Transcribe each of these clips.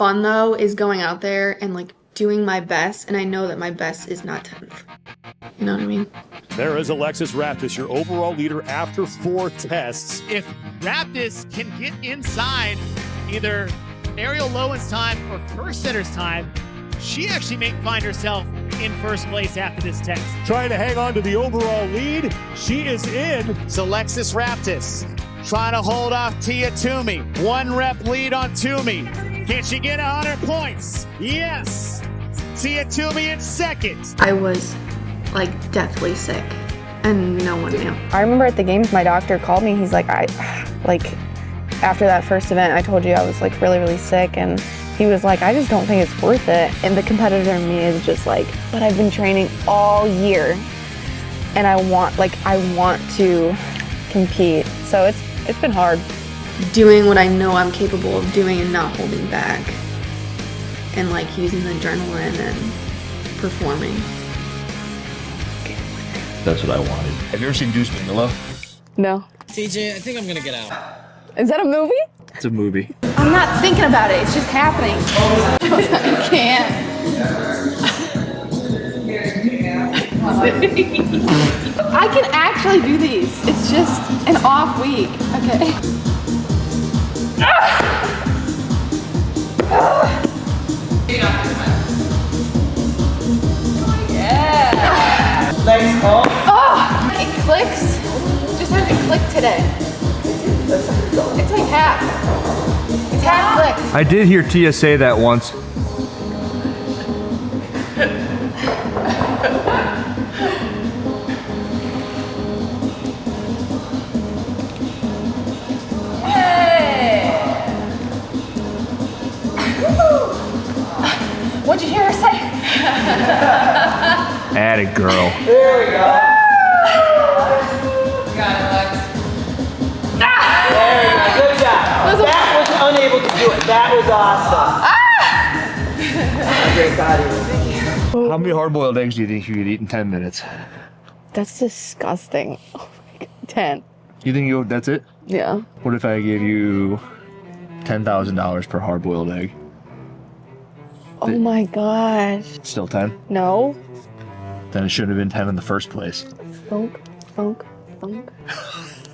fun though is going out there and like doing my best, and I know that my best is not 10th. You know what I mean? There is Alexis Raptis, your overall leader after 4 tests. If Raptis can get inside either Ariel Lowen's time or Kerstenner's time, she actually may find herself in first place after this test. Trying to hang on to the overall lead. She is in. It's Alexis Raptis trying to hold off Tia Toomey. 1 rep lead on Toomey. Can she get 100 points? Yes. Tia Toomey in second. I was like deathly sick and no one knew. I remember at the games, my doctor called me. He's like, after that first event, I told you I was like really sick, and he was like, I just don't think it's worth it. And the competitor in me is just like, but I've been training all year and I want to compete. So it's been hard. Doing what I know I'm capable of doing and not holding back. And like using the adrenaline and performing. That's what I wanted. Have you ever seen Deuce Bigelow? No. TJ, I think I'm gonna get out. Is that a movie? It's a movie. I'm not thinking about it, it's just happening. I can't. I can actually do these. It's just an off week. Okay. Yeah. Legs up. Oh, it clicks. Just hasn't clicked today. It's like half. It's half clicked. I did hear Tia say that once. What'd you hear her say? Atta girl. There we go. Got it, Lex. There we go. Good job. That was unable to do it. That was awesome. Great body. How many hard-boiled eggs do you think you could eat in 10 minutes? That's disgusting. Oh my God. 10. You think that's it? Yeah. What if I gave you $10,000 per hard-boiled egg? Oh my gosh. Still 10? No. Then it shouldn't have been 10 in the first place. Thunk, thunk, thunk.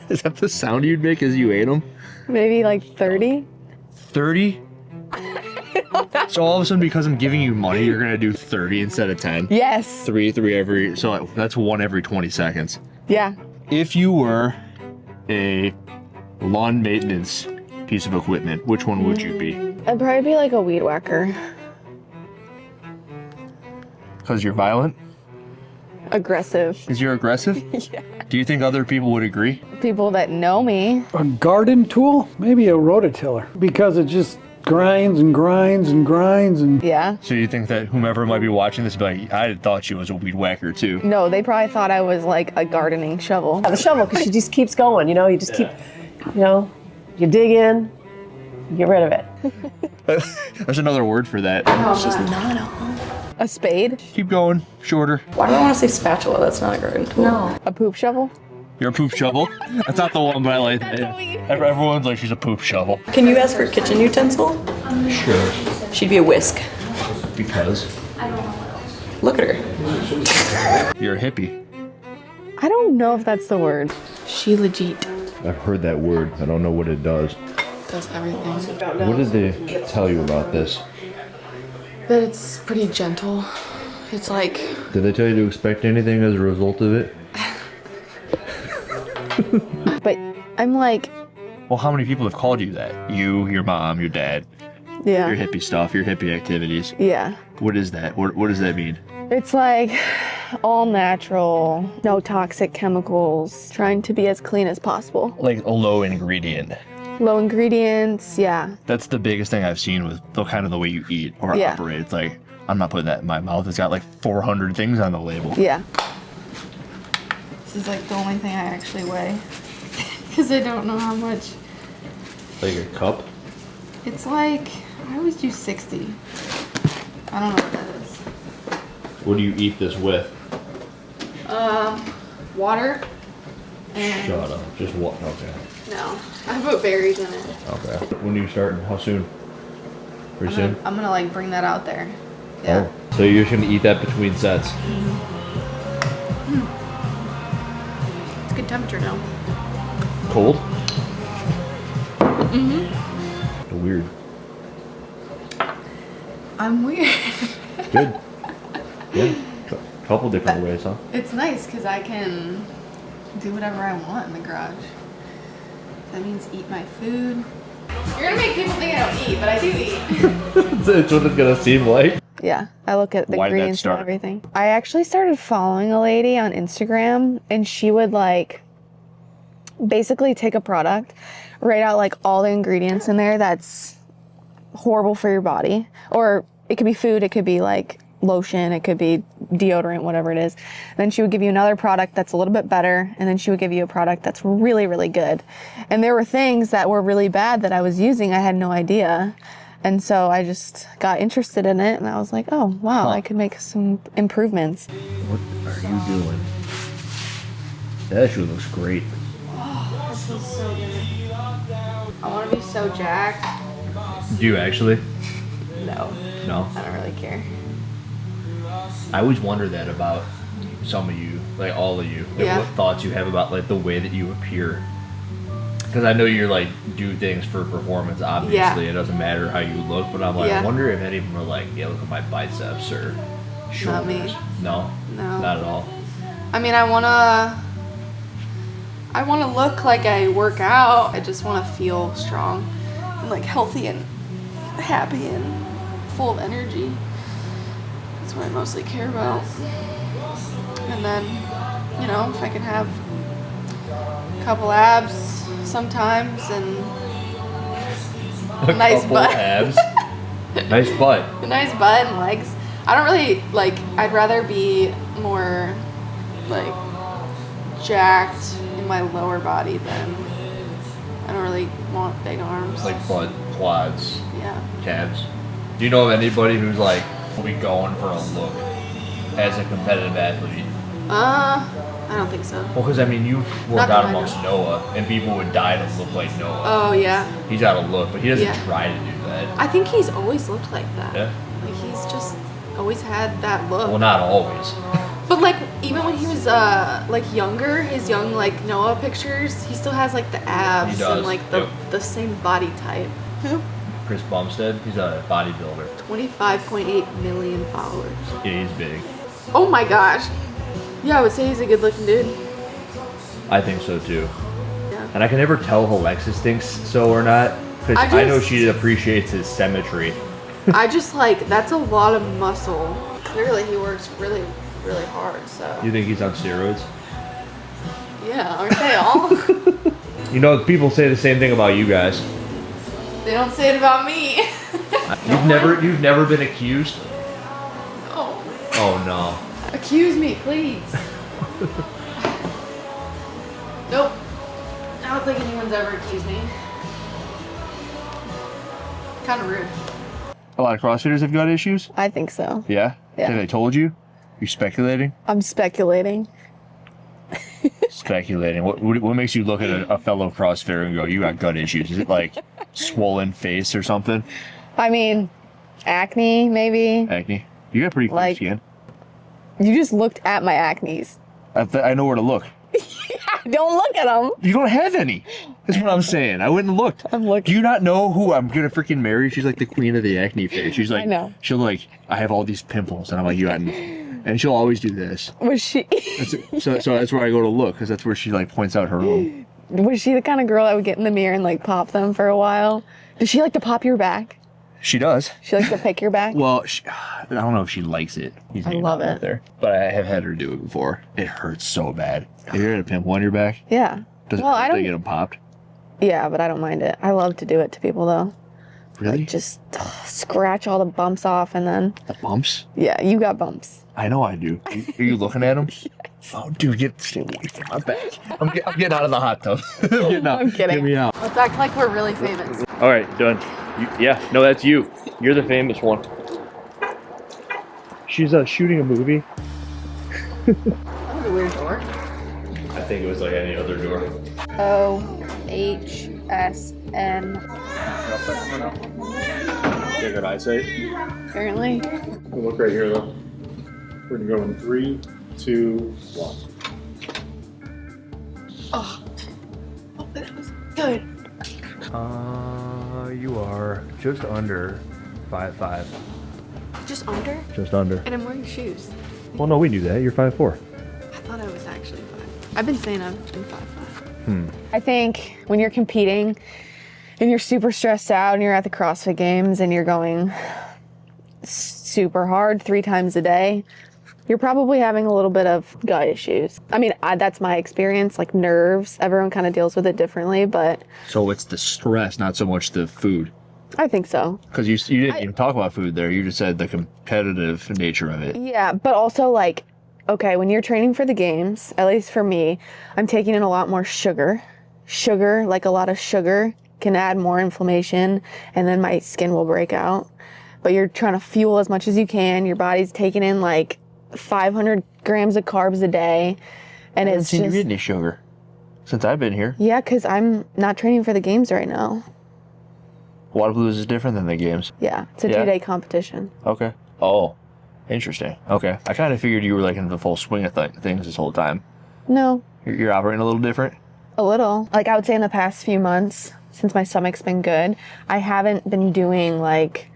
Is that the sound you'd make as you ate them? Maybe like 30? 30? So all of a sudden, because I'm giving you money, you're gonna do 30 instead of 10? Yes. Three every, so that's 1 every 20 seconds. Yeah. If you were a lawn maintenance piece of equipment, which one would you be? I'd probably be like a weed whacker. Because you're violent? Aggressive. Because you're aggressive? Yeah. Do you think other people would agree? People that know me. A garden tool? Maybe a rototiller, because it just grinds and grinds and grinds and... Yeah. So you think that whomever might be watching this would be like, I thought she was a weed whacker too? No, they probably thought I was like a gardening shovel. The shovel, because she just keeps going, you know? You just keep, you know, you dig in, you get rid of it. There's another word for that. She's not a home. A spade. Keep going, shorter. Why do I want to say spatula? That's not a garden tool. No. A poop shovel. You're a poop shovel? That's not the one, but I like that. Everyone's like, she's a poop shovel. Can you ask for a kitchen utensil? Sure. She'd be a whisk. Because? Look at her. You're a hippie. I don't know if that's the word. She legit I've heard that word. I don't know what it does. does everything. What did they tell you about this? But it's pretty gentle. It's like... Did they tell you to expect anything as a result of it? But I'm like... Well, how many people have called you that? You, your mom, your dad, Yeah. your hippie stuff, your hippie activities. Yeah. What is that? What does that mean? It's like all natural, no toxic chemicals, trying to be as clean as possible. Like a low ingredient. Low ingredients, yeah. That's the biggest thing I've seen with the kind of the way you eat or Yeah. operate. It's like, I'm not putting that in my mouth. It's got like 400 things on the label. Yeah. This is like the only thing I actually weigh. Because I don't know how much. Like a cup? It's like, I always do 60. I don't know what that is. What do you eat this with? Water. And Shut up. Just what? Okay. no, I put berries in it. Okay. When are you starting? How soon? Pretty soon? I'm gonna like bring that out there. Yeah. Oh, so you're just gonna eat that between sets? It's good temperature now. Cold? Mm-hmm. Weird. I'm weird. Good. Yeah. Couple different ways, huh? It's nice because I can do whatever I want in the garage. That means eat my food. You're gonna make people think I don't eat, but I do eat. That's what it's gonna seem like. Yeah, I look at the Why did that ingredients and start? everything. I actually started following a lady on Instagram, and she would like basically take a product, write out like all the ingredients in there that's horrible for your body, or it could be food, it could be like lotion, it could be deodorant, whatever it is. Then she would give you another product that's a little bit better, and then she would give you a product that's really, really good. And there were things that were really bad that I was using, I had no idea. And so I just got interested in it, and I was like, oh, wow, I could make some improvements. What are you doing? That actually looks great. Oh, that feels so good. I want to be so jacked. Do you actually? No. No? I don't really care. I always wonder that about some of you, like all of you. Like Yeah. what thoughts you have about like the way that you appear. Because I know you're like do things for performance, obviously. Yeah. It doesn't matter how you look, but I'm like, Yeah. I wonder if any of them are like, yeah, look at my biceps or shoulders. Not me. No? No. Not at all. I mean, I wanna look like I work out. I just wanna feel strong and like healthy and happy and full of energy. That's what I mostly care about. And then, you know, if I can have a couple abs sometimes and a nice couple butt. abs. Nice butt. A nice butt and legs. I don't really like, I'd rather be more like jacked in my lower body than, I don't really want big arms. Like butt, quads, Yeah. calves. Do you know of anybody who's like we going for a look as a competitive athlete? I don't think so. Well, because I mean, you've Not worked that out I know. amongst Noah, and people would die to look like Noah. Oh yeah. He's got a look, but he doesn't Yeah. try to do that. I think he's always looked like that. Yeah. Like he's just always had that look. Well, not always. But like even when he was like younger, his young like Noah pictures, he still has like the abs He does, and like the same body type. Chris Bumstead, he's a bodybuilder. 25.8 million followers. Yeah, he's big. Oh my gosh. Yeah, I would say he's a good looking dude. I think so too. Yeah. And I can never tell if Alexis thinks so or not, because I I know just- she appreciates his symmetry. I just like, that's a lot of muscle. Clearly he works really, really hard, so. You think he's on steroids? Yeah, aren't they all? You know, people say the same thing about you guys. They don't say it about me. You've never been accused? Oh, Oh no. accuse me, please. Nope. I don't think anyone's ever accused me. Kind of rude. A lot of CrossFitters have got issues? I think so. Yeah? Yeah. Have they told you? You're speculating? I'm speculating. Speculating. What makes you look at a fellow CrossFitter and go, you got gut issues? Is it like swollen face or something? I mean, acne, maybe. Acne? You got pretty clear Like- skin. You just looked at my acnes. I know where to look. Don't look at them. You don't have any. That's what I'm saying. I went and looked. I'm looking. Do you not know who I'm gonna freaking marry? She's like the queen of the acne face. She's like, I know. She'll like, I have all these pimples, and I'm like, you got, and she'll always do this. Was she? So that's where I go to look, because that's where she like points out her own. Was she the kind of girl that would get in the mirror and like pop them for a while? Does she like to pop your back? She does. She likes to pick your back? Well, I don't know if she likes it. I love it. There, but I have had her do it before. It hurts so bad. Have you had a pimple on your back? Yeah. Does Well, it hurt I to don't- get them popped? Yeah, but I don't mind it. I love to do it to people though. Really? Like just scratch all the bumps off and then. The bumps? Yeah, you got bumps. I know I do. Are you looking at them? Yes. Oh, dude, stay away from my back. I'm getting out of the hot tub. I'm getting out. I'm kidding. Get me out. Let's act like we're really famous. All right, done. Yeah, no, that's you. You're the famous one. She's shooting a movie. That was a weird door. I think it was like any other door. OHSN. got good eyesight. Apparently. Look right here, though. We're gonna go in 3, 2, 1. Oh, that was good. You are just under 5'5". Just under? Just under. And I'm wearing shoes. Well, no, we knew that. You're 5'4". I thought I was actually 5. I've been saying I've been 5'5". I think when you're competing and you're super stressed out and you're at the CrossFit Games and you're going super hard 3 times a day, you're probably having a little bit of gut issues. I mean, that's my experience, like nerves. Everyone kind of deals with it differently, but... So it's the stress, not so much the food. I think so. Because you didn't even talk about food there. You just said the competitive nature of it. Yeah, but also like, okay, when you're training for the games, at least for me, I'm taking in a lot more sugar. Sugar, like a lot of sugar, can add more inflammation and then my skin will break out. But you're trying to fuel as much as you can. Your body's taking in like 500 grams of carbs a day. And it's you just... eat any sugar since I've been here. Yeah, because I'm not training for the games right now. Water Blues is different than the games. Yeah, it's a 2-day competition. Okay. Oh, interesting. Okay. I kind of figured you were like in the full swing of things this whole time. No, You're operating a little different? a little. Like I would say in the past few months, since my stomach's been good, I haven't been doing like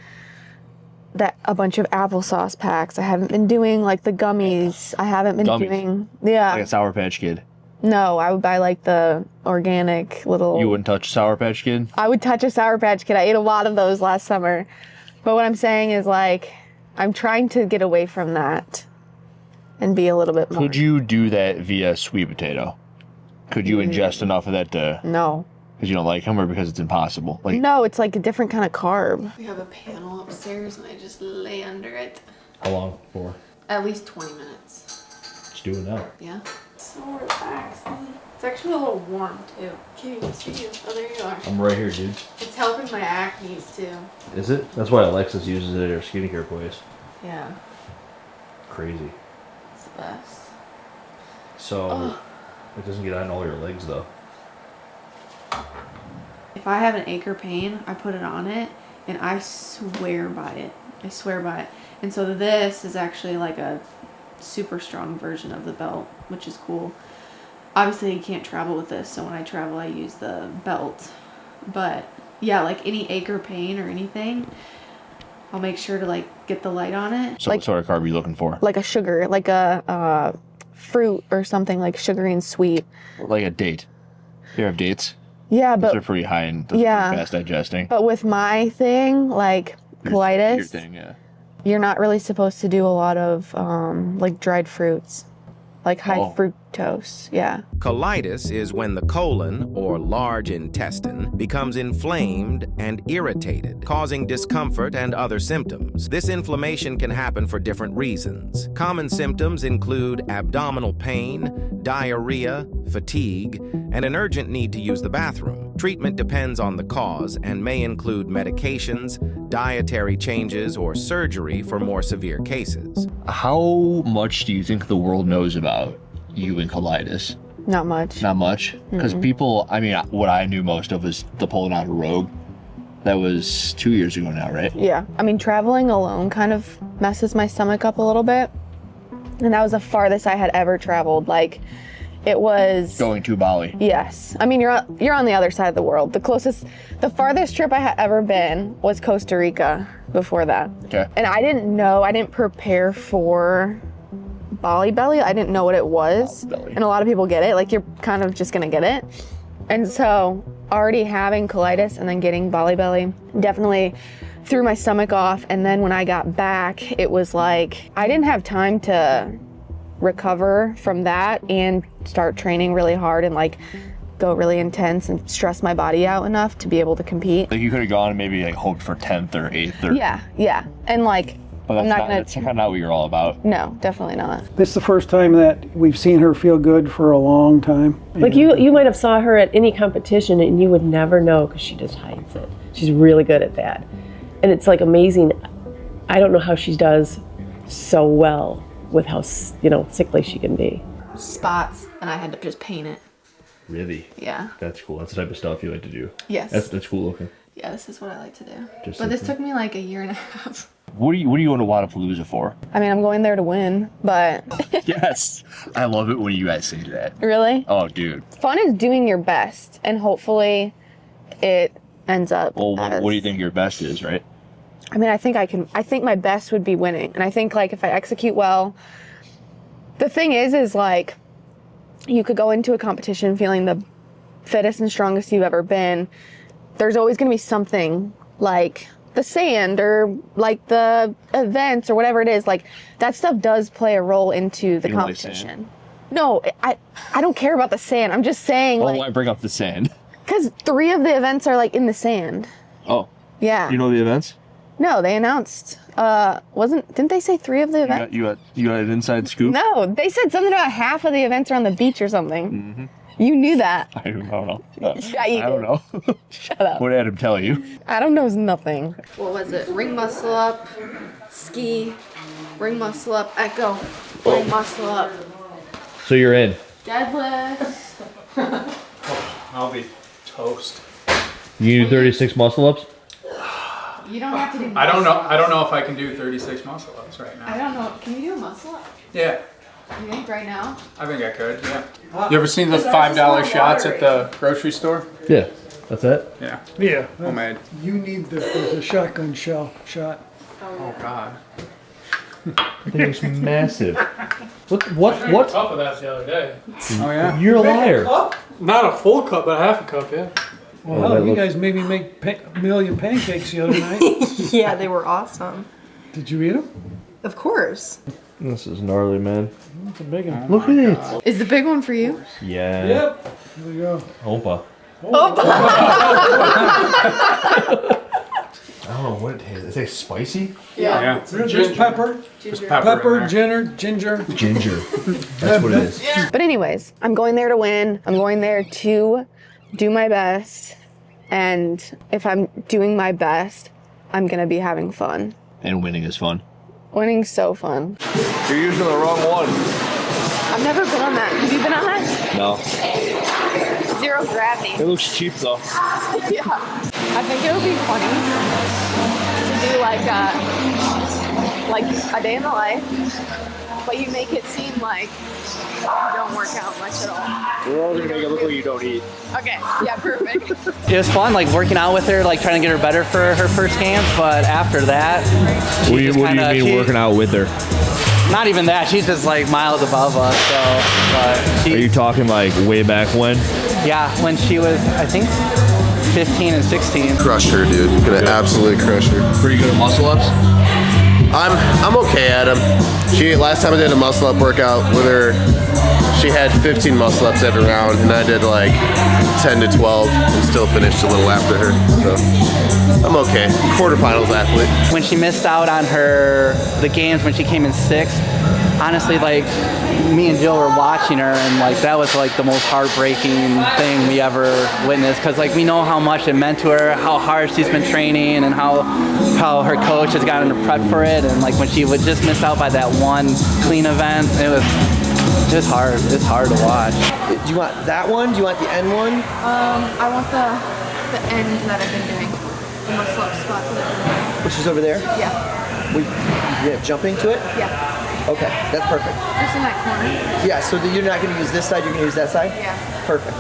a bunch of applesauce packs. I haven't been doing like the gummies. I haven't been doing... Yeah. Like a Sour Patch Kid. No, I would buy like the organic little... You wouldn't touch Sour Patch Kid? I would touch a Sour Patch Kid. I ate a lot of those last summer. But what I'm saying is like, I'm trying to get away from that and be a little bit more... Could you do that via sweet potato? Could you ingest enough of that to... No. Because you don't like them or because it's impossible? Like, No, it's like a different kind of carb. We have a panel upstairs and I just lay under it. How long for? At least 20 minutes. Just do it now. Yeah. So relaxing. It's actually a little warm too. Can't even see you. Oh, there you are. I'm right here, dude. It's helping my acne too. Is it? That's why Alexis uses it at her skincare place. Yeah. Crazy. It's the best. So, it doesn't get on all your legs though. If I have an ache or pain, I put it on it and I swear by it. I swear by it. And so this is actually like a super strong version of the belt, which is cool. Obviously you can't travel with this, so when I travel I use the belt. But yeah, like any ache or pain or anything, I'll make sure to like get the light on it. so what sort of carb are you looking for? Like a sugar, like a fruit or something like sugary and sweet. Like a date. You have dates? Yeah, Those but are pretty high and pretty fast digesting. But with my thing, like colitis, Your thing, yeah. you're not really supposed to do a lot of like dried fruits, like high fructose. Yeah. Colitis is when the colon, or large intestine, becomes inflamed and irritated, causing discomfort and other symptoms. This inflammation can happen for different reasons. Common symptoms include abdominal pain, diarrhea, fatigue, and an urgent need to use the bathroom. Treatment depends on the cause and may include medications, dietary changes, or surgery for more severe cases. How much do you think the world knows about you and colitis? Not much. Not much? Because people, I mean, what I knew most of was the pulling out of Rogue. That was 2 years ago now, right? Yeah. I mean, traveling alone kind of messes my stomach up a little bit. And that was the farthest I had ever traveled. Like, it was... Going to Bali. Yes. I mean, you're on the other side of the world. The farthest trip I had ever been was Costa Rica before that. Okay. And I didn't prepare for Bali belly. I didn't know what it was. And a lot of people get it. Like, you're kind of just gonna get it. And so already having colitis and then getting Bali belly definitely threw my stomach off. And then when I got back, it was like, I didn't have time to recover from that and start training really hard and like go really intense and stress my body out enough to be able to compete. Like you could have gone and maybe like hoped for 10th or 8th or... Yeah. And like, But that's kind of not what you're all about. No, definitely not. This is the first time that we've seen her feel good for a long time. Like you might have saw her at any competition and you would never know because she just hides it. She's really good at that. And it's like amazing. I don't know how she does so well with how, sickly she can be. Spots, and I had to just paint it. Really? Yeah. That's cool. That's the type of stuff you like to do. Yes. That's cool looking. Yeah, this is what I like to do. Just But this something. took me like a year and a half. What are you going to Wadapalooza for? I mean, I'm going there to win, but Yes. I love it when you guys say that. really, Oh, dude. fun is doing your best, and hopefully, it ends up. Well, as, what do you think your best is, right? I mean, I think my best would be winning, and I think like if I execute well. The thing is like, you could go into a competition feeling the fittest and strongest you've ever been. There's always going to be something like the sand or like the events or whatever it is. Like that stuff does play a role into the You don't like competition. sand? No, I don't care about the sand. I'm just saying, Oh, I bring up the sand. because 3 of the events are like in the sand. Oh. Yeah. You know the events? No, they announced. Didn't they say 3 of the events? You got an inside scoop? No, they said something about half of the events are on the beach or something. Mm-hmm. You knew that. I don't know. Yeah, you I don't know. Shut up. What did Adam tell you? Adam knows nothing. What was it? Ring muscle up, ski, ring muscle up, echo, ring muscle up, So you're in. deadlift. I'll be toast. You do 36 muscle ups? You don't have to do. I don't know if I can do 36 muscle ups right I now. don't know. Can you do a muscle up? Yeah, You think right now? I think I could. Yeah. You ever seen those $5 shots at the grocery store? Yeah. That's it? Yeah. Yeah. Homemade. You need the shotgun shot. Oh God. I think it's massive. What? Cup of that the other day. Oh yeah. You're a liar. Not a full cup, but half a cup. Yeah. Well, that you looks- guys made me make a million pancakes the other night. Yeah, they were awesome. Did you eat them? Of course. This is gnarly, man. That's a big one. Look at it. Is the big one for you? Yeah. Yep. There we go. Opa. I don't know what it is. Is it spicy? Yeah. There's pepper. Just Pepper, in there. ginger. Ginger. That's what it is. But anyways, I'm going there to win. I'm going there to do my best. And if I'm doing my best, I'm going to be having fun. And winning is fun. Winning's so fun. You're using the wrong one. I've never been on that. Have you been on that? No. Zero gravity. It looks cheap though. Yeah. I think it would be funny to do like a day in the life, but you make it seem like you don't work out much at all. We're all gonna make it look like you don't eat. Okay, yeah, perfect. It was fun, like working out with her, like trying to get her better for her first camp. But after that, What do you mean working out with her? Not even that. She's just like miles above us. So, but Are you talking like way back when? yeah, when she was, I think, 15 and 16. Crushed her, dude. Gonna absolutely crush her. Pretty good at muscle ups? I'm okay at them. Last time I did a muscle up workout with her, she had 15 muscle ups every round, and I did like 10 to 12, and still finished a little after her. So I'm okay. Quarterfinals athlete. When she missed out on the games when she came in 6th, honestly, like me and Jill were watching her, and like that was like the most heartbreaking thing we ever witnessed, because like we know how much it meant to her, how hard she's been training, and how her coach has gotten her prep for it, and like when she would just miss out by that one clean event, it was hard. It's hard to watch. Do you want that one? Do you want the end one? I want the end that I've been doing. The muscle up spot that I've been doing. Which is over there? Yeah. You have jumping to it? Yeah. Okay, that's perfect. Just in that corner. Yeah, so you're not going to use this side, you're going to use that side? Yeah. Perfect.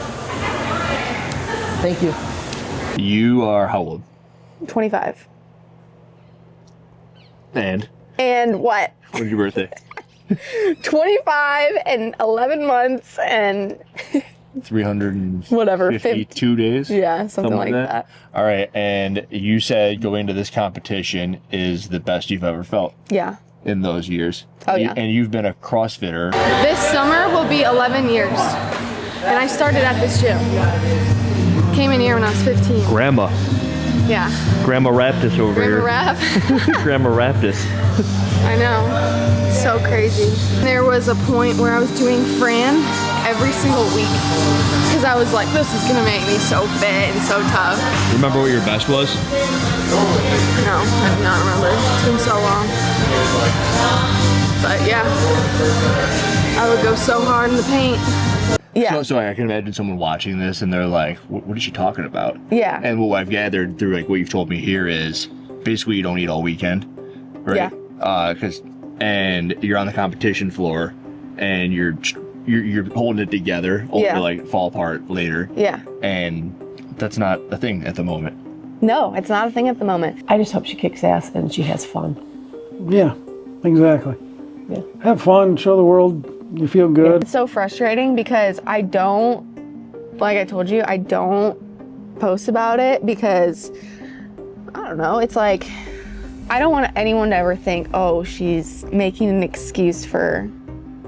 Thank you. You are how old? 25. And? And what? When's your birthday? 25 and 11 months and 352 days? Yeah, something like that. All right, and you said going to this competition is the best you've ever felt Yeah. in those years. Oh, yeah. And you've been a CrossFitter. This summer will be 11 years. And I started at this gym. Came in here when I was 15. Grandma. Yeah. Grandma Raptus over Grandma here. Rap. Grandma Raptus. I know. So crazy. There was a point where I was doing Fran every single week. Because I was like, this is going to make me so fit and so tough. Remember what your best was? No, I do not remember. It's been so long. But yeah. I would go so hard in the paint. Yeah. So I can imagine someone watching this and they're like, what is she talking about? Yeah. And what I've gathered through like what you've told me here is basically you don't eat all weekend, right? Yeah. And you're on the competition floor and you're holding it together only to like fall apart later. Yeah. And that's not a thing at the moment. No, it's not a thing at the moment. I just hope she kicks ass and she has fun. Yeah, exactly. Yeah. Have fun, show the world you feel good. It's so frustrating because I don't, like I told you, I don't post about it because, I don't know, it's like, I don't want anyone to ever think, oh, she's making an excuse for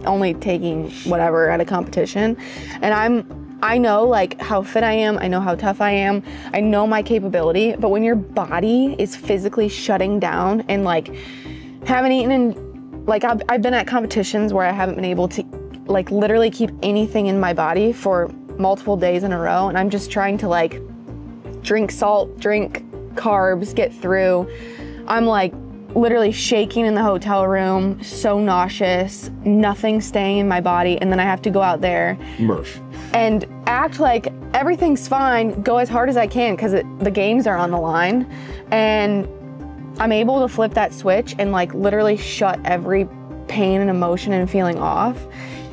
only taking whatever at a competition. And I know like how fit I am, I know how tough I am, I know my capability, but when your body is physically shutting down and like haven't eaten in, like I've been at competitions where I haven't been able to like literally keep anything in my body for multiple days in a row, and I'm just trying to like drink salt, drink carbs, get through. I'm like literally shaking in the hotel room, so nauseous, nothing staying in my body, and then I have to go out there and act like everything's fine, go as hard as I can because the games are on the line, and I'm able to flip that switch and like literally shut every pain and emotion and feeling off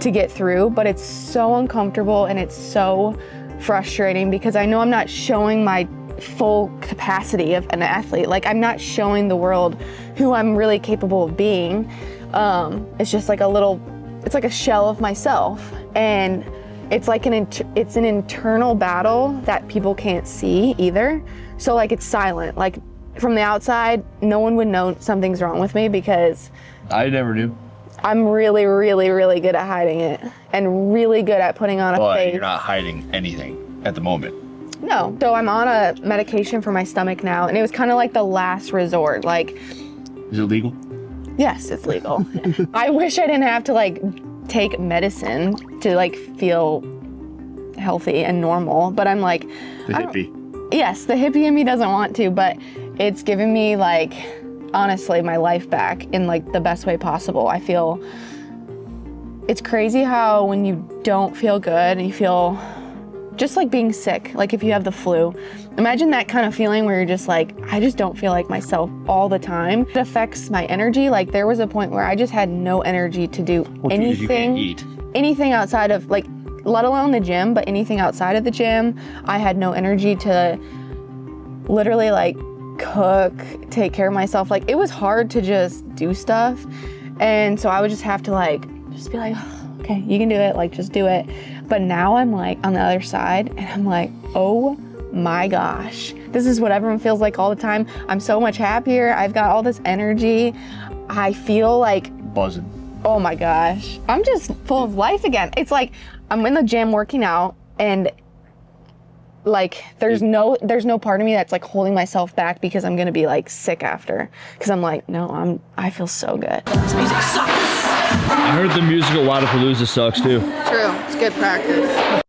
to get through, but it's so uncomfortable and it's so frustrating because I know I'm not showing my full capacity of an athlete. Like I'm not showing the world who I'm really capable of being. It's just like it's like a shell of myself, and it's like it's an internal battle that people can't see either. So like it's silent. Like from the outside, no one would know something's wrong with me because I never knew. I'm really, really, really good at hiding it and really good at putting on a But face. you're not hiding anything at the moment. No. So I'm on a medication for my stomach now, and it was kind of like the last resort. Like, is it legal? Yes, it's legal. I wish I didn't have to like take medicine to like feel healthy and normal, but I'm like the hippie. Yes, the hippie in me doesn't want to, but it's given me like honestly my life back in like the best way possible. I feel it's crazy how when you don't feel good and you feel just like being sick, like if you have the flu, imagine that kind of feeling where you're just like, I just don't feel like myself all the time. It affects my energy. Like there was a point where I just had no energy to do anything outside of like, let alone the gym, but anything outside of the gym. I had no energy to literally like cook, take care of myself. Like it was hard to just do stuff. And so I would just have to like, just be like, oh, okay, you can do it. Like just do it. But now I'm like on the other side and I'm like, oh my gosh, this is what everyone feels like all the time. I'm so much happier. I've got all this energy. I feel like buzzing. Oh my gosh. I'm just full of life again. It's like I'm in the gym working out and like there's no part of me that's like holding myself back because I'm gonna be like sick after. Cause I'm like, no, I feel so good. This music sucks. I heard the music at Wadapalooza sucks too. True, it's good practice.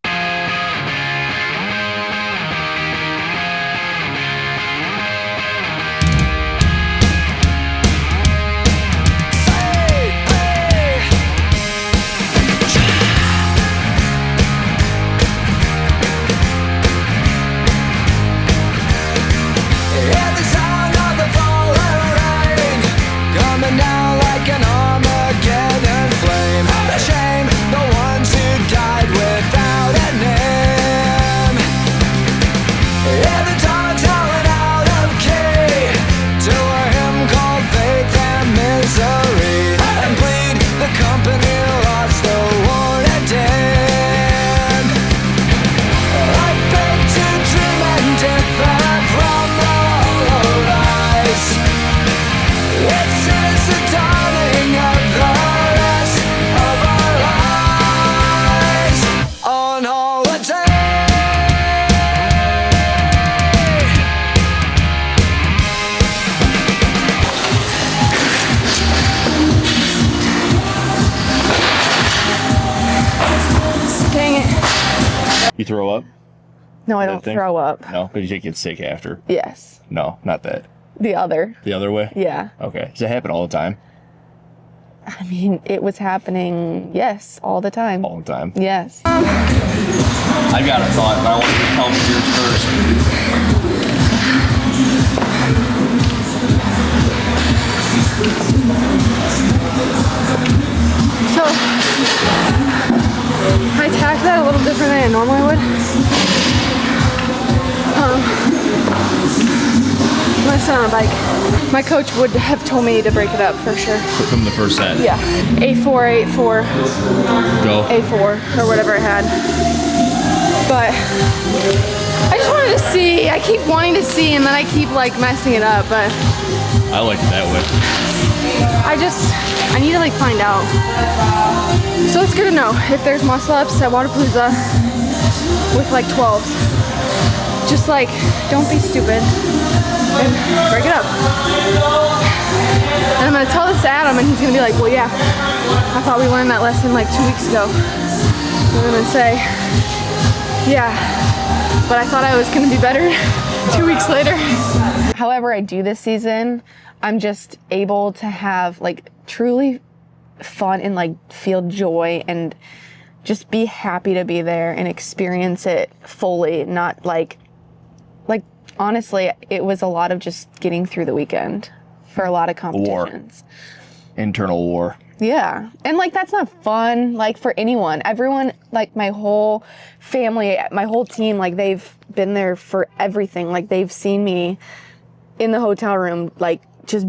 You throw up? No, I don't throw up. No, but you get sick after. Yes. No, not that. The other. The other way? Yeah. Okay. Does that happen all the time? I mean, it was happening, yes, all the time. All the time. Yes. I got a thought, but I want you to tell me yours first. So, I tacked that a little different than I normally would. When I sit on a bike, my coach would have told me to break it up for sure. From the first set. Yeah, A4, A4, Go. A4, or whatever I had. But I just wanted to see. I keep wanting to see, and then I keep like messing it up. But I like it that way. I need to like find out. So it's good to know if there's muscle ups at Wadapalooza with like 12s. Just like, don't be stupid and break it up. And I'm gonna tell this to Adam, and he's gonna be like, well, yeah, I thought we learned that lesson like 2 weeks ago. And I'm gonna say, yeah, but I thought I was gonna be better 2 weeks later. However I do this season, I'm just able to have like truly fun and like feel joy and just be happy to be there and experience it fully, not like honestly, it was a lot of just getting through the weekend for a lot of competitions. War. Internal war. Yeah. And like, that's not fun, like for anyone. Everyone, like my whole family, my whole team, like they've been there for everything. Like they've seen me in the hotel room, like just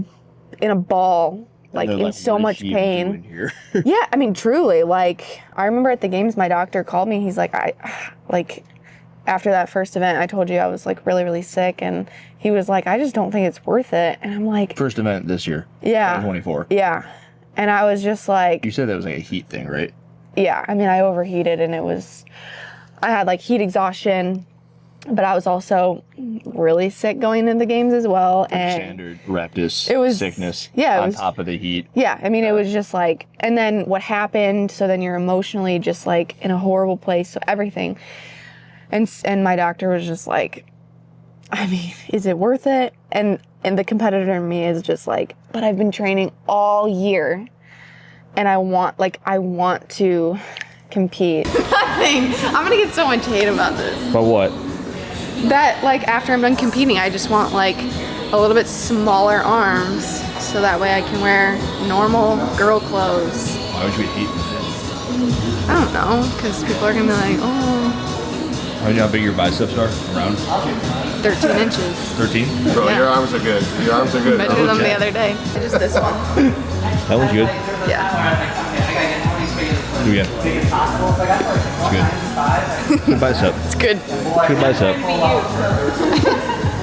in a ball, like in like, so much pain. Here? Yeah. I mean, truly, like I remember at the games, my doctor called me. He's like, after that first event, I told you I was like really, really sick, and he was like, I just don't think it's worth it. And I'm like, First event this year. yeah, 24. yeah. And I was just like, You said that was like a heat thing, right? yeah, I mean, I overheated, and I had like heat exhaustion, but I was also really sick going into the games as well. And Standard raptus, it was sickness, yeah, on top of the heat. Yeah, I mean, it was just like, and then what happened, so then you're emotionally just like in a horrible place, so everything. And my doctor was just like, I mean, is it worth it? And the competitor in me is just like, but I've been training all year, and I want to compete. Nothing. I'm gonna get so much hate about this. But what? That like after I'm done competing, I just want like a little bit smaller arms, so that way I can wear normal girl clothes. Why would you eat? I don't know, because people are gonna be like, oh. How do you know how big your biceps are? Around 13 inches. 13? Bro, Yeah. your arms are good. Your arms are good. Measured them the other day. Just this one. That one's good. Yeah. Do it again. It's good. Good bicep. It's good. Good bicep.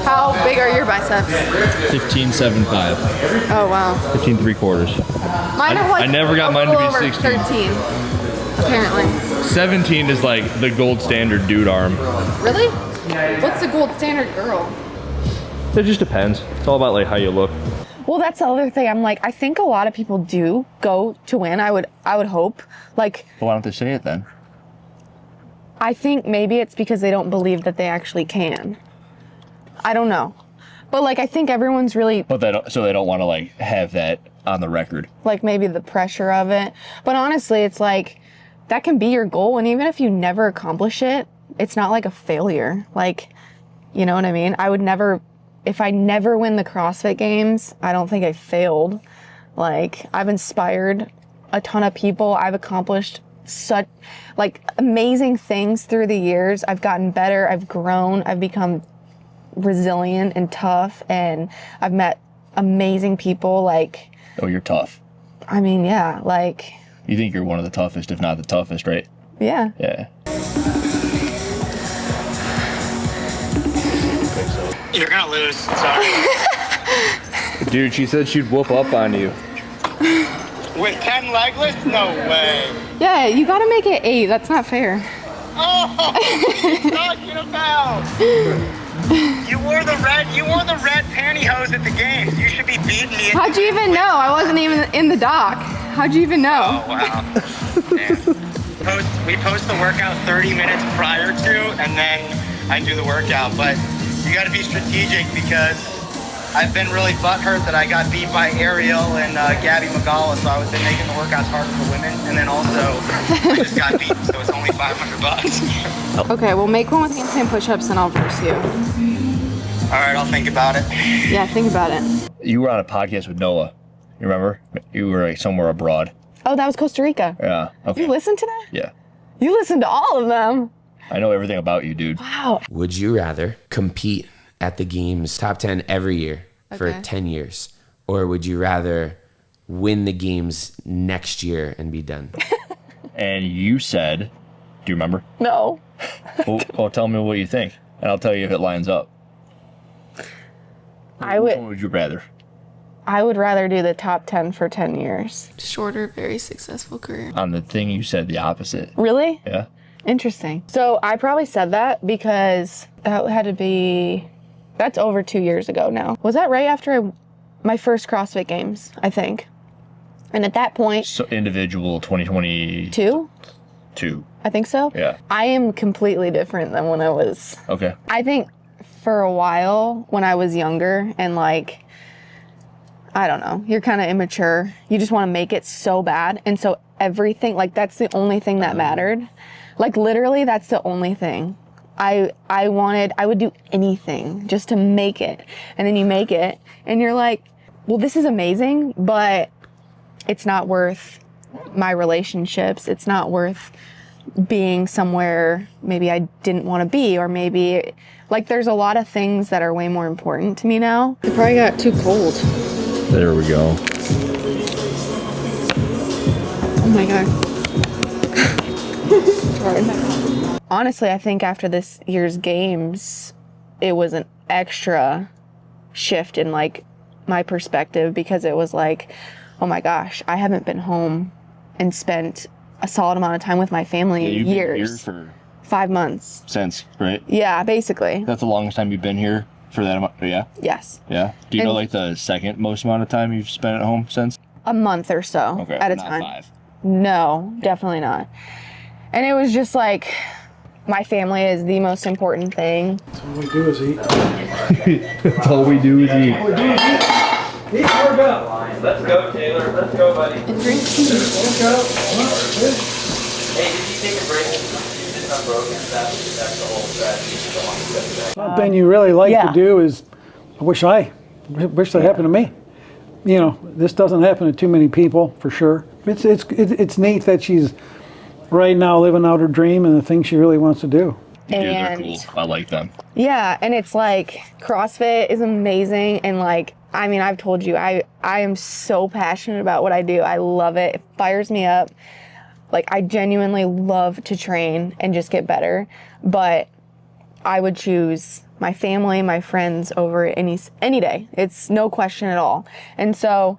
How big are your biceps? 15.75. Oh wow. 15.75. Mine are like I never got a mine to little be over 16. 13. Apparently. 17 is like the gold standard dude arm. Really? What's the gold standard girl? It just depends. It's all about like how you look. Well, that's the other thing. I'm like, I think a lot of people do go to win. I would hope. Like, Well, why don't they say it then? I think maybe it's because they don't believe that they actually can. I don't know. But like, I think everyone's really But they don't want to like have that on the record. like maybe the pressure of it. But honestly, it's like that can be your goal, and even if you never accomplish it, it's not like a failure. Like, you know what I mean? I would never, if I never win the CrossFit Games, I don't think I failed. Like, I've inspired a ton of people. I've accomplished such like amazing things through the years. I've gotten better. I've grown. I've become resilient and tough, and I've met amazing people. Like, Oh, you're tough. I mean, yeah, like, You think you're one of the toughest, if not the toughest, right? yeah. Yeah. You're gonna lose. Sorry. Dude, she said she'd whoop up on you. With 10 legless? No way. Yeah, you gotta make it 8. That's not fair. Oh, what are you talking about? You wore the red pantyhose at the games. You should be beating me. How'd you even know? I wasn't even in the dock. How'd you even know? Oh wow. We post the workout 30 minutes prior to, and then I do the workout. But you got to be strategic because I've been really butthurt that I got beat by Ariel and Gabby Magala, so I've been making the workouts harder for women. And then also, I just got beat, so it's only $500. Okay, well, make one with handstand push-ups and I'll verse you. All right, I'll think about it. Yeah, think about it. You were on a podcast with Noah. You remember? You were like somewhere abroad. Oh, that was Costa Rica. Yeah. Okay. You listened to that? Yeah. You listened to all of them. I know everything about you, dude. Wow. Would you rather compete at the games top 10 every year for 10 years? Or would you rather win the games next year and be done? And you said, do you remember? No. Well, tell me what you think, and I'll tell you if it lines up. Which one would you rather? I would rather do the top 10 for 10 years. Shorter, very successful career. On the thing, you said the opposite. Really? Yeah. Interesting. So I probably said that because that had to be, that's over 2 years ago now. Was that right after my first CrossFit Games, I think? And at that point... So individual 2022? I think so. Yeah. I am completely different than when I was... Okay. I think for a while when I was younger and like, I don't know, you're kind of immature. You just want to make it so bad. And so everything, like that's the only thing that mattered. Like literally that's the only thing. I would do anything just to make it. And then you make it and you're like, well, this is amazing, but it's not worth my relationships. It's not worth being somewhere maybe I didn't want to be, or maybe like there's a lot of things that are way more important to me now. It probably got too cold. There we go. Oh my God. Honestly, I think after this year's games, it was an extra shift in like my perspective, because it was like, oh my gosh, I haven't been home and spent a solid amount of time with my family in years. Been here for 5 months. Since, right? Yeah, basically. That's the longest time you've been here for that amount. Yeah. Yes. Yeah. Do you know like the second most amount of time you've spent at home since? A month or so at a not time. 5. No, definitely not. And it was just like, my family is the most important thing. That's all we do is eat. That's all we do is eat. Eat, work out. Let's go, Taylor. Let's go, buddy. And drink tea. Hey, did you take a break? It's not broken. That's the whole strategy. Something you really like to do is, I wish that happened to me. You know, this doesn't happen to too many people, for sure. It's neat that she's right now living out her dream and the things she really wants to do. They're cool. I like them. Yeah, and it's like CrossFit is amazing, and like, I mean, I've told you, I am so passionate about what I do. I love it. It fires me up. Like, I genuinely love to train and just get better, but I would choose my family, my friends over any day. It's no question at all. And so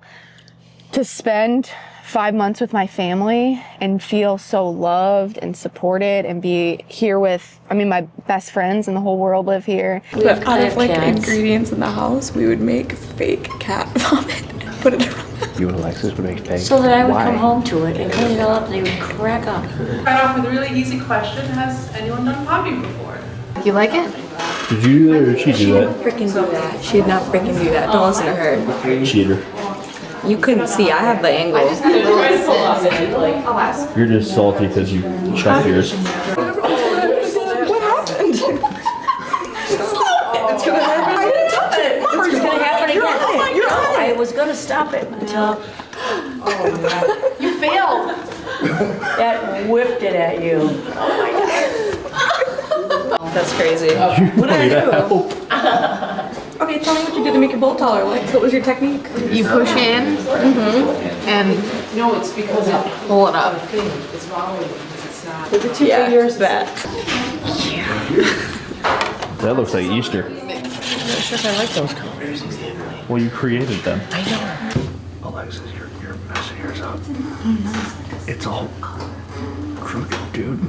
to spend 5 months with my family and feel so loved and supported and be here with, I mean, my best friends in the whole world live here. But out of like ingredients in the house, we would make fake cat vomit and put it around. You and Alexis would make fake? So that I would come home to it and clean it all up and they would crack up. Start off with a really easy question. Has anyone done popping before? You like it? Did you do that or did she do that? Freaking do that. She did not freaking do that. Don't listen to her. Cheater. You couldn't see. I have the angle. You're just salty because you chucked yours. What happened? It's gonna happen. I didn't touch it. It's gonna happen again. I was gonna stop it until You failed. that whipped it at you. That's crazy. What did I do? Okay, tell me what you did to make your bolt taller. What was your technique? You push in, and no, it's because pull it up. With the 2 fingers back. That looks like Easter. I'm not sure if I like those colors exactly. Well, you created them. I know. Alexis, you're messing yours up. It's all crooked, dude.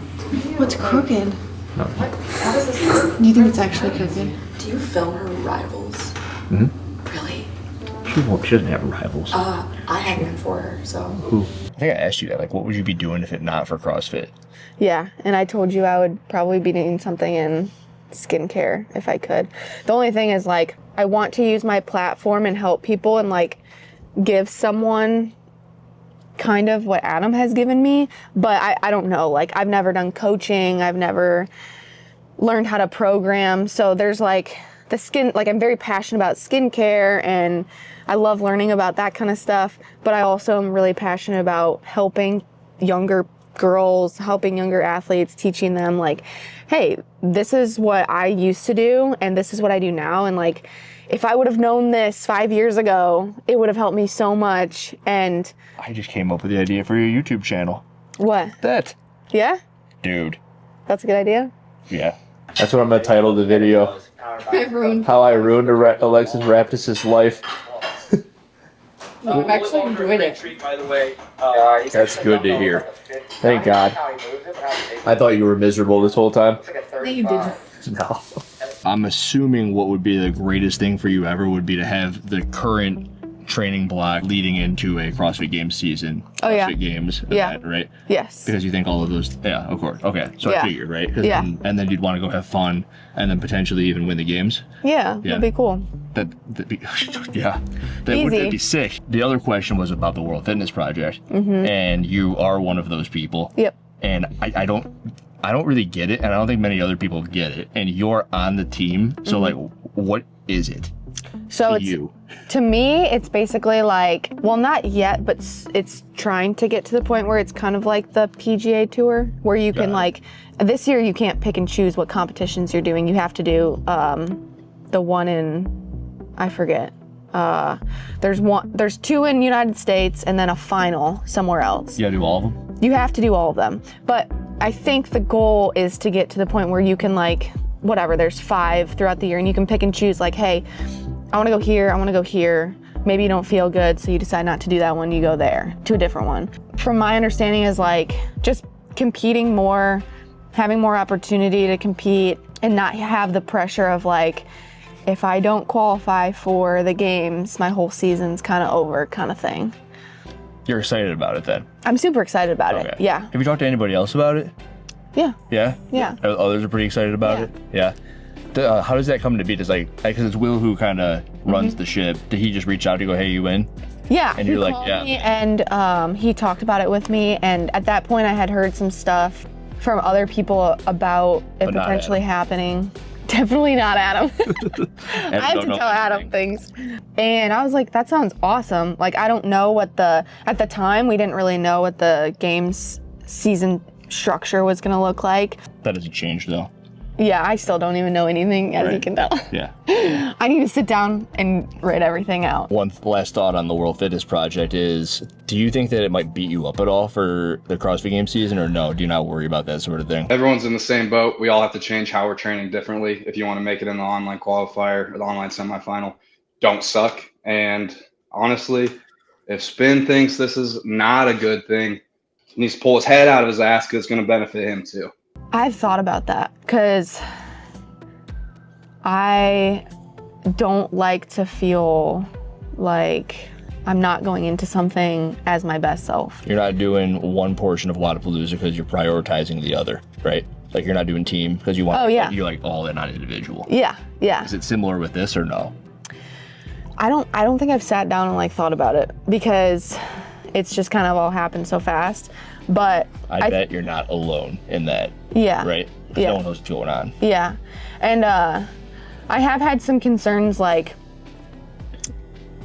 What's crooked? No. Do you think it's actually crooked? Do you film her rivals? Hmm? Really? She doesn't have rivals. I have one for her, so. Who? I think I asked you that. Like, what would you be doing if it not for CrossFit? Yeah, and I told you I would probably be doing something in skincare if I could. The only thing is, like, I want to use my platform and help people and like give someone kind of what Adam has given me, but I don't know, like I've never done coaching, I've never learned how to program, so there's like the skin, like I'm very passionate about skincare and I love learning about that kind of stuff, but I also am really passionate about helping younger girls, helping younger athletes, teaching them like, hey, this is what I used to do and this is what I do now, and like if I would have known this 5 years ago, it would have helped me so much. And I just came up with the idea for your YouTube channel. What? That. Yeah? Dude. That's a good idea? Yeah. That's what I'm gonna title the video. How I ruined Alexis Raptis' life. No, I've actually enjoyed it. That's good to hear. Thank God. I thought you were miserable this whole time. No, you didn't. No. I'm assuming what would be the greatest thing for you ever would be to have the current training block leading into a CrossFit Games season. Oh, yeah. CrossFit Games Yeah. event, right? Yes. Because you think all of those, yeah, of course. Okay, so Yeah. I figured, right? 'Cause Yeah. And then you'd want to go have fun and then potentially even win the games. Yeah, that'd be cool. That'd be, yeah, that'd Easy. be sick. The other question was about the World Fitness Project, Mhm. and you are one of those people. Yep. And I don't really get it, and I don't think many other people get it. And you're on the team, so Mhm. like, what is it? So to you? To me, it's basically like, well, not yet, but it's trying to get to the point where it's kind of like the PGA Tour, where you can like, this year you can't pick and choose what competitions you're doing. You have to do the one in, I forget. There's two in United States and then a final somewhere else. You gotta do all of them? You have to do all of them. But I think the goal is to get to the point where you can like, whatever, there's 5 throughout the year and you can pick and choose like, hey, I wanna go here, I wanna go here. Maybe you don't feel good, so you decide not to do that one, you go there, to a different one. From my understanding is like, just competing more, having more opportunity to compete and not have the pressure of like, if I don't qualify for the games, my whole season's kind of over kind of thing. You're excited about it then? I'm super excited about it, yeah. Have you talked to anybody else about it? Yeah. Yeah? Yeah. Others are pretty excited about it? Yeah. How does that come to be? Does because it's Will who kind of runs the ship. Did he just reach out to go, hey, you in? Yeah, And he you're like, called yeah. me and he talked about it with me, and at that point I had heard some stuff from other people about it But not potentially happening. Definitely not Adam. I have to tell Adam things. And I was like, that sounds awesome. Like, I don't know what at the time, we didn't really know what the games season structure was gonna look like. That hasn't changed though. Yeah, I still don't even know anything, as you can tell. Yeah. I need to sit down and write everything out. One last thought on the World Fitness Project is, do you think that it might beat you up at all for the CrossFit Games season, or no? Do you not worry about that sort of thing? Everyone's in the same boat. We all have to change how we're training differently. If you want to make it in the online qualifier or the online semifinal, don't suck. And honestly, if Spin thinks this is not a good thing, he needs to pull his head out of his ass because it's going to benefit him too. I've thought about that because I don't like to feel like I'm not going into something as my best self. You're not doing one portion of Wodapalooza because you're prioritizing the other, right? Like you're not doing team because you want. Oh, yeah. You're like all in on individual. Yeah, yeah. Is it similar with this or no? I don't think I've sat down and like thought about it because it's just kind of all happened so fast. But I bet you're not alone in that. Yeah. Right? 'Cause Yeah. no one knows what's going on. Yeah. And I have had some concerns like,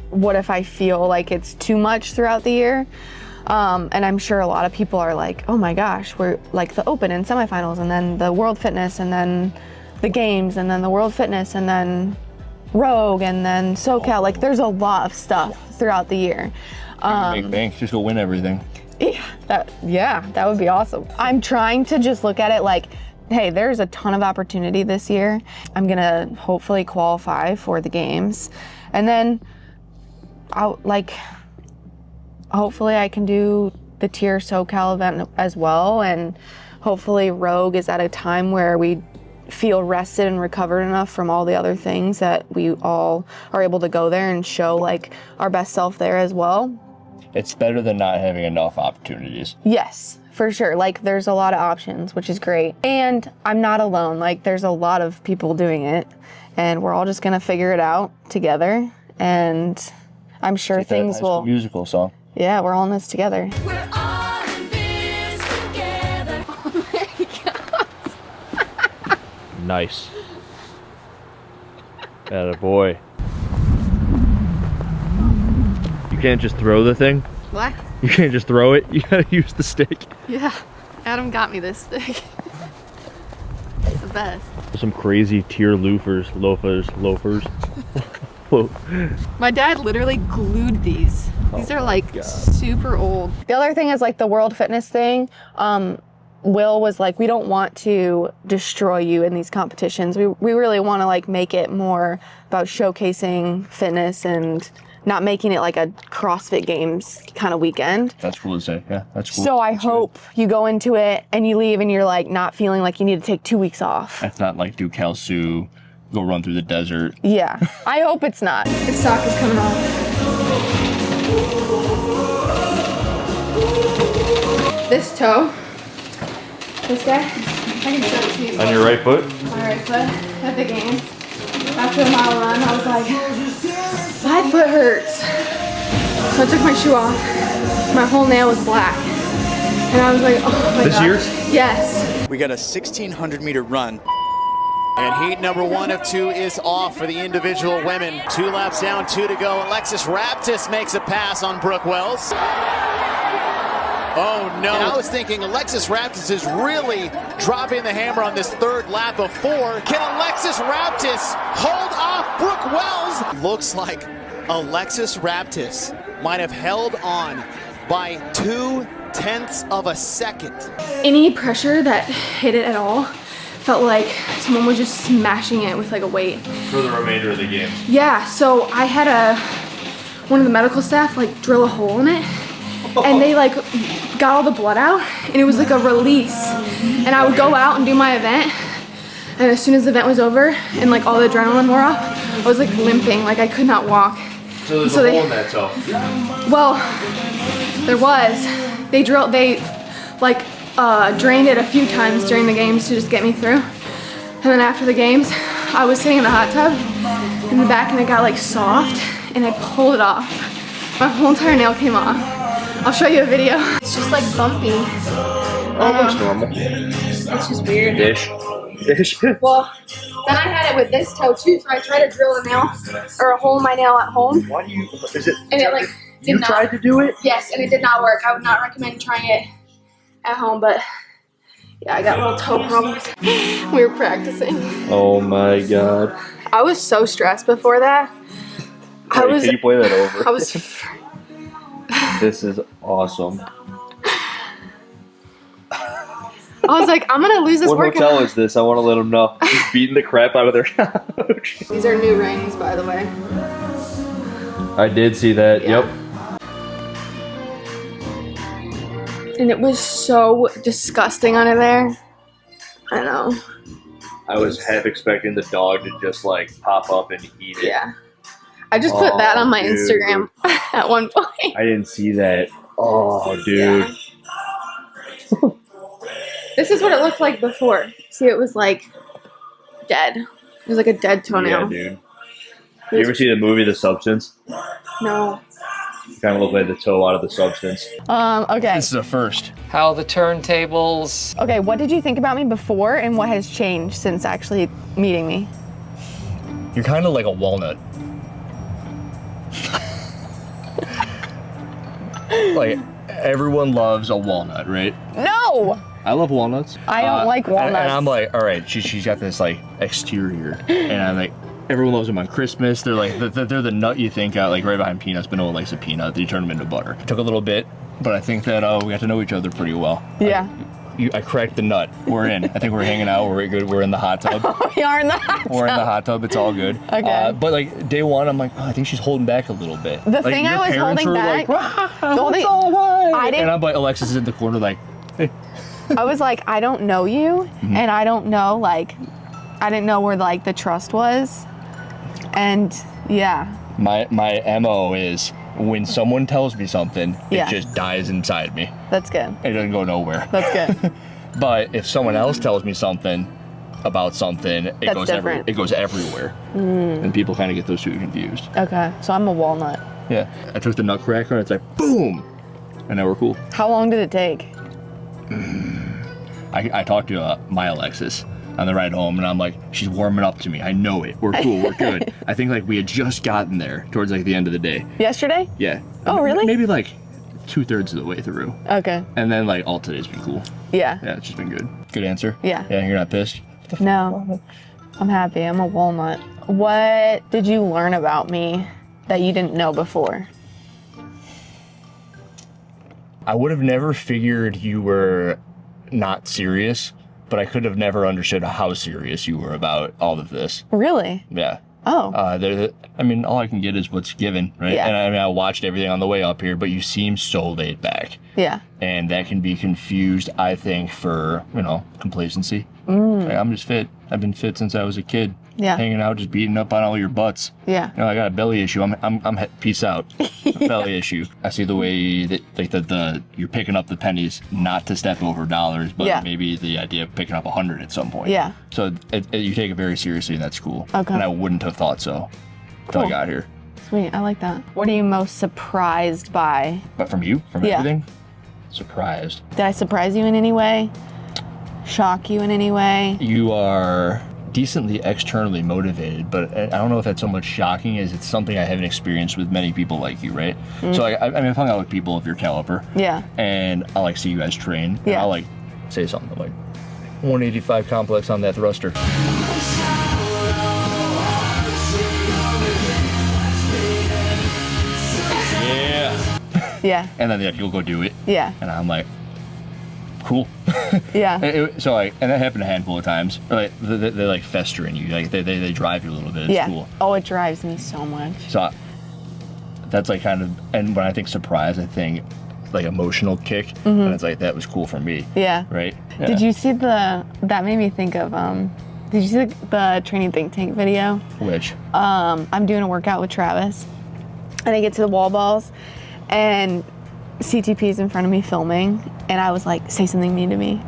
what if I feel like it's too much throughout the year? And I'm sure a lot of people are like, oh my gosh, we're like the Open and semifinals and then the World Fitness and then the Games and then the World Fitness and then Rogue and then SoCal. Like there's a lot of stuff throughout the year. Make bank, just go win everything. Yeah, that would be awesome. I'm trying to just look at it like, hey, there's a ton of opportunity this year. I'm gonna hopefully qualify for the games. And then hopefully I can do the tier SoCal event as well. And hopefully Rogue is at a time where we feel rested and recovered enough from all the other things that we all are able to go there and show like our best self there as well. It's better than not having enough opportunities. Yes, for sure. Like there's a lot of options, which is great. And I'm not alone. Like there's a lot of people doing it. and we're all just gonna figure it out together. And I'm sure things will. Musical song. Yeah, we're all in this together. We're all in this together. Oh my God. Nice. Attaboy. You can't just throw the thing. What? You can't just throw it. You gotta use the stick. Yeah, Adam got me this stick. It's the best. Some crazy tier loafers. Whoa. My dad literally glued these. These are like super old. The other thing is like the World Fitness thing. Will was like, we don't want to destroy you in these competitions. We really want to like make it more about showcasing fitness and not making it like a CrossFit Games kind of weekend. That's cool to say. Yeah, that's cool. So I hope you go into it and you leave and you're like not feeling like you need to take 2 weeks off. That's not like do Kalsu, go run through the desert. Yeah, I hope it's not. Its sock is coming off. This toe, this guy, I can show it to you. On your right foot? My right foot at the games. After a mile run, I was like, my foot hurts. So I took my shoe off. My whole nail was black. And I was like, oh my God. This year's? Yes. We got a 1,600 meter run. And heat number 1 of 2 is off for the individual women. 2 laps down, 2 to go. Alexis Raptis makes a pass on Brooke Wells. Oh no. And I was thinking Alexis Raptis is really dropping the hammer on this 3rd lap of 4. Can Alexis Raptis hold off Brooke Wells? Looks like Alexis Raptis might have held on by 0.2 of a second. Any pressure that hit it at all felt like someone was just smashing it with like a weight. For the remainder of the game. Yeah, so I had one of the medical staff like drill a hole in it, and they like got all the blood out, and it was like a release. And I would go out and do my event, and as soon as the event was over and like all the adrenaline wore off, I was like limping, like I could not walk. So there's a hole in that toe. Well, there was. They drained it a few times during the games to just get me through. And then after the games, I was sitting in the hot tub in the back, and it got like soft, and I pulled it off. My whole entire nail came off. I'll show you a video. It's just like bumpy. Oh, that's normal. It's just weird. Ish. Well, then I had it with this toe too, so I tried to drill a nail or a hole in my nail at home. Why do you? Is it? And it like did You not. tried to do it? Yes, and it did not work. I would not recommend trying it at home, but yeah, I got little toe problems. We were practicing. Oh my God. I was so stressed before that. Wait, can you play that over? I was. This is awesome. I was like, I'm gonna lose this What workout. hotel is this? I want to let them know. Just beating the crap out of their couch. These are new rings, by the way. I did see that. Yeah. Yep. And it was so disgusting under there. I know. I was half expecting the dog to just like pop up and eat it. Yeah. I just put that on my dude. Instagram at one point. I didn't see that. Oh, dude. Yeah. This is what it looked like before. See, it was like dead. It was like a dead toenail. Yeah, dude. You ever see the movie The Substance? No. Kind of look like the toe out of The Substance. Okay. This is a first. How the turntables. Okay, what did you think about me before and what has changed since actually meeting me? You're kind of like a walnut. Like, everyone loves a walnut, right? No! I love walnuts. I don't like walnuts. And I'm like, all right, she's got this like exterior, and I'm like, everyone loves them on Christmas. They're like, they're the nut you think out, like right behind peanuts, but no one likes a peanut. You turn them into butter. It took a little bit, but I think that we got to know each other pretty well. Yeah. I cracked the nut. We're in. I think we're hanging out. We're good. We're in the hot tub. We are in the hot tub. We're in the hot tub. It's all good. Okay. But like day one, I'm like, oh, I think she's holding back a little bit. The like, thing your I was parents holding were back, like, the only, it's all right. I didn't. And I'm like, Alexis is in the corner, like, hey. I was like, I don't know you, and I don't know, like, I didn't know where like the trust was, and yeah. My MO is when someone tells me something, Yeah. it just dies inside me. That's good. It doesn't go nowhere. That's good. But if someone else tells me something, about something, it goes everywhere. And people kind of get those two confused. Okay, so I'm a walnut. Yeah. I took the nutcracker and it's like, boom! And now we're cool. How long did it take? I talked to my Alexis on the ride home, and I'm like, she's warming up to me. I know it. We're cool. We're good. I think like we had just gotten there towards like the end of the day. Yesterday? Yeah. Oh, really? Maybe like 2/3 of the way through. Okay. And then like all today's been cool. Yeah. Yeah, it's just been good. Good answer. Yeah. Yeah, you're not pissed? No, I'm happy. I'm a walnut. What did you learn about me that you didn't know before? I would have never figured you were not serious, but I could have never understood how serious you were about all of this. Really? Yeah. Oh. I mean, all I can get is what's given, right? Yeah. And I mean, I watched everything on the way up here, but you seem so laid back. Yeah. And that can be confused, I think, for, complacency. Mm. Like, I'm just fit. I've been fit since I was a kid. Yeah. Hanging out, just beating up on all your butts. Yeah. I got a belly issue. I'm peace out. Belly issue. I see the way that like you're picking up the pennies, not to step over dollars, but maybe the idea of picking up 100 at some point. Yeah. So you take it very seriously in that school. Okay. And I wouldn't have thought so until I got here. Sweet. I like that. What are you most surprised by? But from you, from everything, surprised. Did I surprise you in any way? Shock you in any way? You are decently externally motivated, but I don't know if that's so much shocking as it's something I haven't experienced with many people like you, right? So like, I mean, I've hung out with people of your caliber. Yeah. And I like see you guys train. Yeah. And I'll like say something like 185 complex on that thruster. Yeah. Yeah. And then you'll go do it. Yeah. And I'm like, cool. Yeah. So like, and that happened a handful of times. Like they like fester in you. Like they drive you a little bit. It's cool. Oh, it drives me so much. So that's like kind of, and when I think surprise, I think like emotional kick, and it's like that was cool for me. Yeah. Right. Yeah. Did you see that made me think of did you see the training think tank video? Which? I'm doing a workout with Travis, and I get to the wall balls, and CTP's in front of me filming, and I was like, say something mean to me.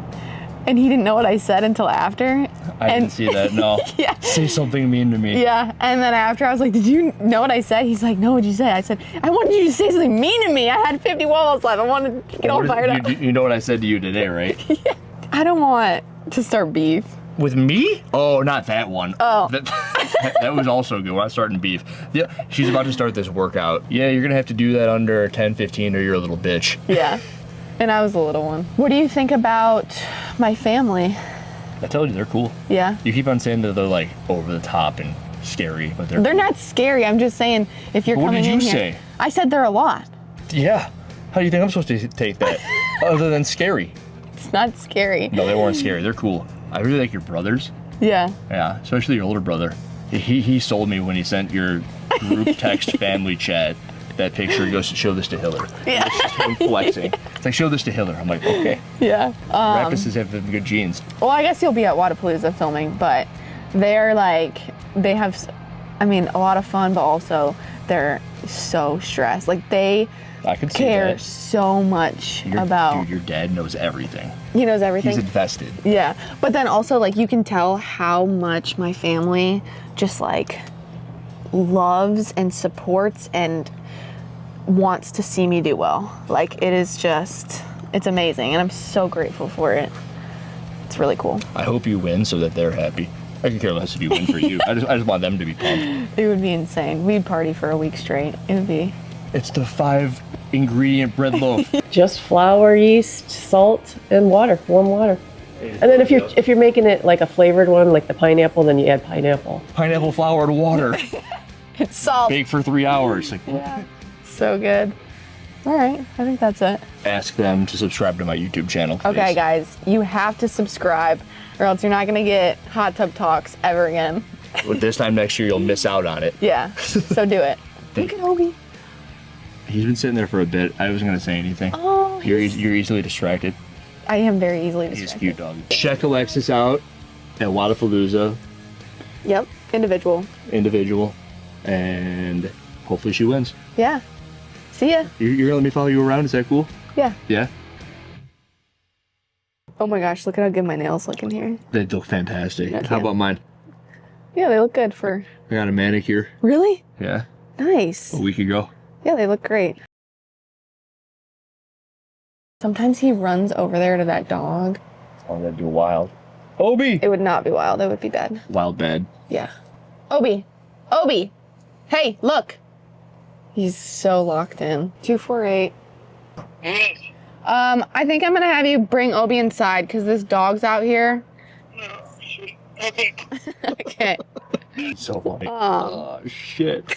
And he didn't know what I said until after. I didn't see that, no. Yeah. Say something mean to me. Yeah, and then after I was like, did you know what I said? He's like, no, what'd you say? I said, I wanted you to say something mean to me. I had 50 wall balls left. I wanted to get all fired up. You know what I said to you today, right? Yeah. I don't want to start beef. With me? Oh, not that one. Oh. That was also good. We're not starting beef. Yeah, she's about to start this workout. Yeah, you're going to have to do that under 10-15 or you're a little bitch. Yeah, and I was a little one. What do you think about my family? I told you, they're cool. Yeah. You keep on saying that they're like over the top and scary, but they're They're cool. not scary. I'm just saying, if you're What coming did you in here. say? I said they're a lot. Yeah. How do you think I'm supposed to take that? Other than scary. It's not scary. No, they weren't scary. They're cool. I really like your brothers. Yeah. Yeah, especially your older brother. He sold me when he sent your group text family chat that picture. He goes, show this to Hiller. Yeah. It's just him flexing. It's like, show this to Hiller. I'm like, okay. Yeah. Rappuses have good genes. Well, I guess you'll be at Wadapalooza filming, but they're like, they have, I mean, a lot of fun, but also they're so stressed. Like they I can see care that. so much about. Dude, your dad knows everything. He knows everything. He's invested. Yeah, but then also like you can tell how much my family just like loves and supports and wants to see me do well. Like it is just, it's amazing, and I'm so grateful for it. It's really cool. I hope you win so that they're happy. I can care less if you win for you. I just want them to be pumped. It would be insane. We'd party for a week straight. It would be. It's the 5-ingredient bread loaf. Just flour, yeast, salt, and water, warm water. And then if you're making it like a flavored one, like the pineapple, then you add pineapple. Pineapple flour and water. It's salt. Bake for 3 hours. Like, yeah. So good. All right, I think that's it. ask them to subscribe to my YouTube channel, please. Okay, guys, you have to subscribe, or else you're not gonna get Hot Tub Talks ever again. But this time next year, you'll miss out on it. Yeah, so do it. Look at Obi. He's been sitting there for a bit. I wasn't gonna say anything. Oh, You're easily distracted. I am very easily He's distracted. a cute dog. Check Alexis out at Wadapalooza. Yep, individual. And hopefully she wins. Yeah. See ya. You're gonna let me follow you around? Is that cool? Yeah. Yeah? Oh my gosh, look at how good my nails look in here. They look fantastic. Yeah. How about mine? Yeah, they look good for... I got a manicure. Really? Yeah. Nice. A week ago. Yeah, they look great. Sometimes he runs over there to that dog. Oh, that'd be wild. Obi! It would not be wild. It would be bad. Wild bad. Yeah. Obi! Obi! Hey, look! He's so locked in. 248. I think I'm gonna have you bring Obi inside because this dog's out here. Okay. So funny. Oh. Oh, shit.